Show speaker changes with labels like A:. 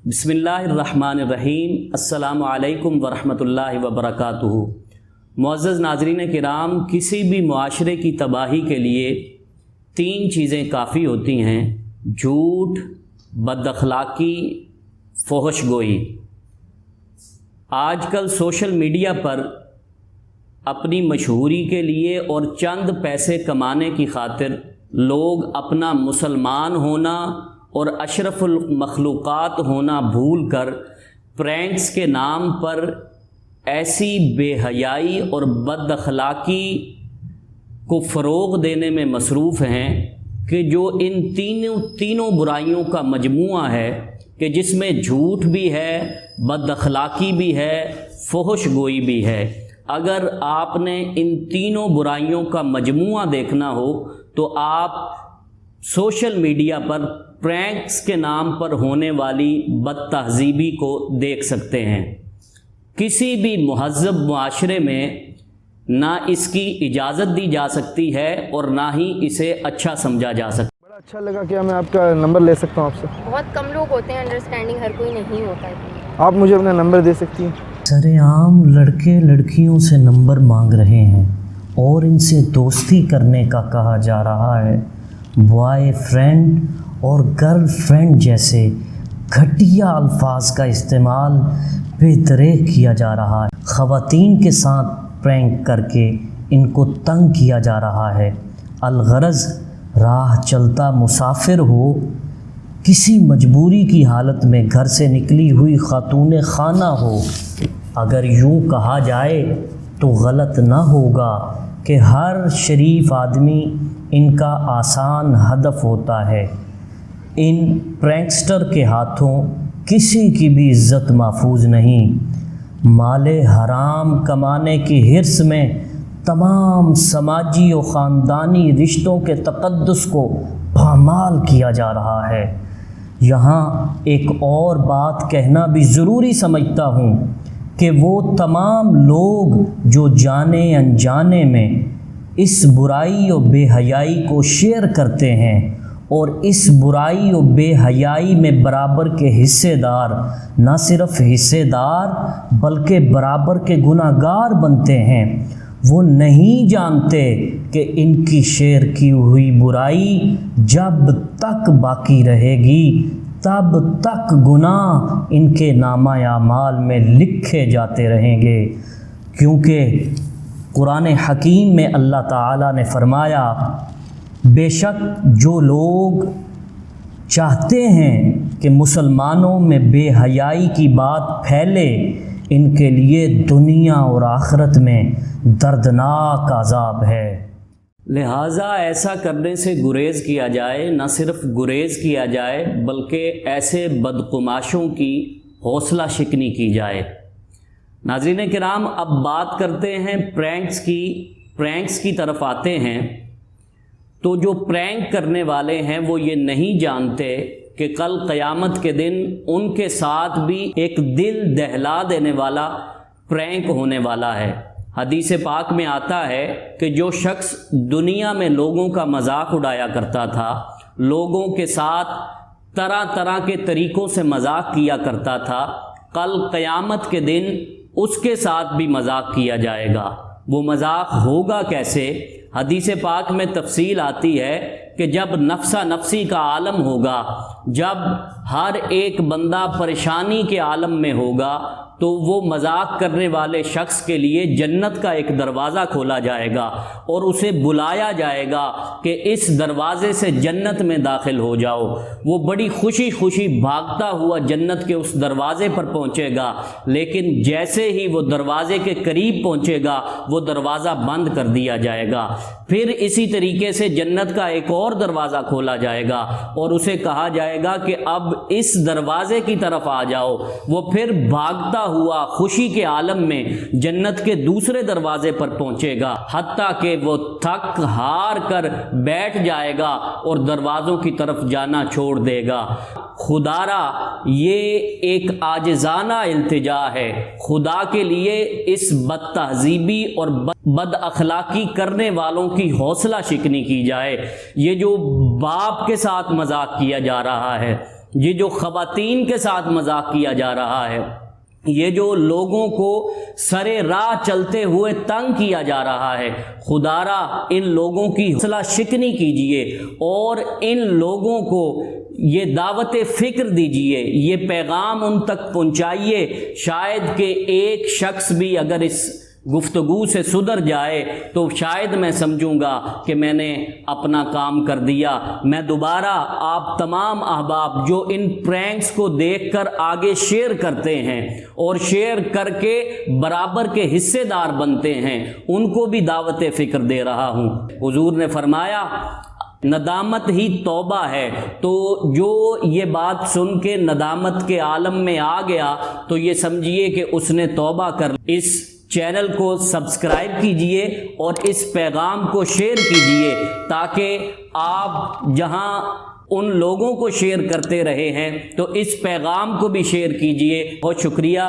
A: بسم اللہ الرحمن الرحیم۔ السلام علیکم ورحمۃ اللہ وبرکاتہ۔ معزز ناظرین کرام، کسی بھی معاشرے کی تباہی کے لیے تین چیزیں کافی ہوتی ہیں: جھوٹ، بد اخلاقی، فحش گوئی۔ آج کل سوشل میڈیا پر اپنی مشہوری کے لیے اور چند پیسے کمانے کی خاطر لوگ اپنا مسلمان ہونا اور اشرف المخلوقات ہونا بھول کر پرینکس کے نام پر ایسی بے حیائی اور بد اخلاقی کو فروغ دینے میں مصروف ہیں کہ جو ان تینوں برائیوں کا مجموعہ ہے، کہ جس میں جھوٹ بھی ہے، بد اخلاقی بھی ہے، فحش گوئی بھی ہے۔ اگر آپ نے ان تینوں برائیوں کا مجموعہ دیکھنا ہو تو آپ سوشل میڈیا پر پرینکس کے نام پر ہونے والی بد تہذیبی کو دیکھ سکتے ہیں۔ کسی بھی مہذب معاشرے میں نہ اس کی اجازت دی جا سکتی ہے اور نہ ہی اسے اچھا سمجھا جا سکتا۔
B: بڑا اچھا لگا، کیا میں آپ کا نمبر لے سکتا ہوں آپ سے؟
C: بہت کم لوگ ہوتے ہیں، انڈرسٹینڈنگ ہر کوئی نہیں ہوتا ہے۔
B: آپ مجھے اپنا نمبر دے سکتی ہیں؟
D: سرعام لڑکے لڑکیوں سے نمبر مانگ رہے ہیں اور ان سے دوستی کرنے کا کہا جا رہا ہے۔ بوائے فرینڈ اور گرل فرینڈ جیسے گھٹیا الفاظ کا استعمال بے دریغ کیا جا رہا ہے۔ خواتین کے ساتھ پرینک کر کے ان کو تنگ کیا جا رہا ہے۔ الغرض راہ چلتا مسافر ہو، کسی مجبوری کی حالت میں گھر سے نکلی ہوئی خاتون خانہ ہو، اگر یوں کہا جائے تو غلط نہ ہوگا کہ ہر شریف آدمی ان کا آسان ہدف ہوتا ہے۔ ان پرینکسٹر کے ہاتھوں کسی کی بھی عزت محفوظ نہیں۔ مال حرام کمانے کی حرص میں تمام سماجی و خاندانی رشتوں کے تقدس کو پامال کیا جا رہا ہے۔ یہاں ایک اور بات کہنا بھی ضروری سمجھتا ہوں کہ وہ تمام لوگ جو جانے انجانے میں اس برائی و بے حیائی کو شیئر کرتے ہیں اور اس برائی و بے حیائی میں برابر کے حصے دار، نہ صرف حصے دار بلکہ برابر کے گناہ گار بنتے ہیں، وہ نہیں جانتے کہ ان کی شیئر کی ہوئی برائی جب تک باقی رہے گی تب تک گناہ ان کے نامہ اعمال میں لکھے جاتے رہیں گے۔ کیونکہ قرآن حکیم میں اللہ تعالیٰ نے فرمایا، بے شک جو لوگ چاہتے ہیں کہ مسلمانوں میں بے حیائی کی بات پھیلے، ان کے لیے دنیا اور آخرت میں دردناک عذاب ہے۔
A: لہٰذا ایسا کرنے سے گریز کیا جائے، نہ صرف گریز کیا جائے بلکہ ایسے بدقماشوں کی حوصلہ شکنی کی جائے۔ ناظرین کرام، اب بات کرتے ہیں پرینکس کی طرف آتے ہیں۔ تو جو پرینک کرنے والے ہیں وہ یہ نہیں جانتے کہ کل قیامت کے دن ان کے ساتھ بھی ایک دل دہلا دینے والا پرینک ہونے والا ہے۔ حدیث پاک میں آتا ہے کہ جو شخص دنیا میں لوگوں کا مذاق اڑایا کرتا تھا، لوگوں کے ساتھ طرح طرح کے طریقوں سے مذاق کیا کرتا تھا، کل قیامت کے دن اس کے ساتھ بھی مذاق کیا جائے گا۔ وہ مذاق ہوگا کیسے؟ حدیث پاک میں تفصیل آتی ہے کہ جب نفسا نفسی کا عالم ہوگا، جب ہر ایک بندہ پریشانی کے عالم میں ہوگا، تو وہ مذاق کرنے والے شخص کے لیے جنت کا ایک دروازہ کھولا جائے گا اور اسے بلایا جائے گا کہ اس دروازے سے جنت میں داخل ہو جاؤ۔ وہ بڑی خوشی خوشی بھاگتا ہوا جنت کے اس دروازے پر پہنچے گا، لیکن جیسے ہی وہ دروازے کے قریب پہنچے گا وہ دروازہ بند کر دیا جائے گا۔ پھر اسی طریقے سے جنت کا ایک اور دروازہ کھولا جائے گا اور اسے کہا جائے گا کہ اب اس دروازے کی طرف آ جاؤ۔ وہ پھر بھاگتا ہوا خوشی کے عالم میں جنت کے دوسرے دروازے پر پہنچے گا، حتیٰ کہ وہ تھک ہار کر بیٹھ جائے گا اور دروازوں کی طرف جانا چھوڑ دے گا۔ خدارا یہ ایک عاجزانہ التجا ہے، خدا کے لیے اس بد تہذیبی اور بد اخلاقی کرنے والوں کی حوصلہ شکنی کی جائے۔ یہ جو باپ کے ساتھ مذاق کیا جا رہا ہے، یہ جو خواتین کے ساتھ مذاق کیا جا رہا ہے، یہ جو لوگوں کو سرے راہ چلتے ہوئے تنگ کیا جا رہا ہے، خدا را ان لوگوں کی حوصلہ شکنی کیجئے اور ان لوگوں کو یہ دعوت فکر دیجئے، یہ پیغام ان تک پہنچائیے، شاید کہ ایک شخص بھی اگر اس گفتگو سے سدھر جائے تو شاید میں سمجھوں گا کہ میں نے اپنا کام کر دیا۔ میں دوبارہ آپ تمام احباب جو ان پرینکس کو دیکھ کر آگے شیئر کرتے ہیں اور شیئر کر کے برابر کے حصے دار بنتے ہیں، ان کو بھی دعوت فکر دے رہا ہوں۔ حضور نے فرمایا ندامت ہی توبہ ہے، تو جو یہ بات سن کے ندامت کے عالم میں آ گیا تو یہ سمجھیے کہ اس نے توبہ کر لی۔ اس چینل کو سبسکرائب کیجئے اور اس پیغام کو شیئر کیجئے تاکہ آپ جہاں ان لوگوں کو شیئر کرتے رہے ہیں تو اس پیغام کو بھی شیئر کیجئے۔ بہت شکریہ۔